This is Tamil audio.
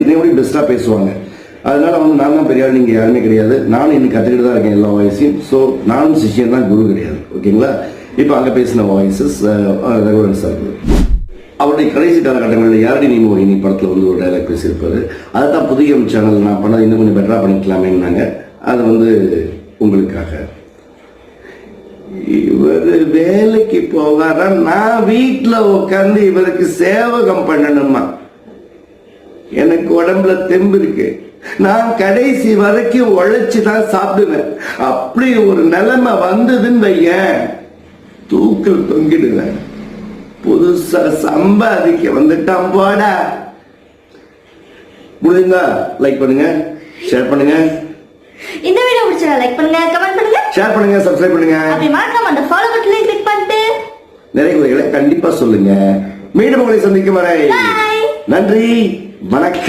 இதே பெஸ்டா பேசுவாங்க. அதனால வந்து நான் தான் பெரிய ஆள், நீங்க யாருமே கிடையாது. நானும் இன்னும் கத்துக்கிட்டு தான் இருக்கேன் எல்லா வாய்ஸையும். ஸோ நானும் சிஷியன் தான், குரு கிடையாது. ஓகேங்களா? இப்போ அங்கே பேசின வாய்ஸஸ் ரகுவரன் சார். அவருடைய கடைசி காலகட்டங்களில் யாரடி நீ மோகினி படத்தில் வந்து ஒரு டைலாக் பேசியிருப்பாரு. அதை தான் புதிய சேனல் நான் பண்ணது இன்னும் கொஞ்சம் பெட்டராக பண்ணிக்கலாமேன்னாங்க. அது வந்து உங்களுக்காக. இவர் வேலைக்கு போவாரா, நான் வீட்டில் உட்காந்து இவருக்கு சேவகம் பண்ணணுமா? எனக்கு உடம்புல தெம்பு இருக்கு, நான் கடைசி வரைக்கும் உழைச்சு தான் சாப்பிடுவேன். அப்படி ஒரு நிலைமை வந்ததுன்னு வையேன், தூக்கல் தொங்கிடுவேன். புதுசா சம்பாதிக்க வந்துட்டான் போடா. முடிஞ்சா லைக் பண்ணுங்க, ஷேர் பண்ணுங்க. இந்த வீடியோ பிடிச்சா லைக் பண்ணுங்க, கமெண்ட் பண்ணுங்க, ஷேர் பண்ணுங்க, சப்ஸ்கிரைப் பண்ணுங்க. அப்படி மறக்காம அந்த ஃபாலோ பட்டனை கிளிக் பண்ணிட்டு நிறைய குறைகளை கண்டிப்பா சொல்லுங்க. மீண்டும் உங்களை சந்திக்கும் வரை நன்றி, வணக்கம்.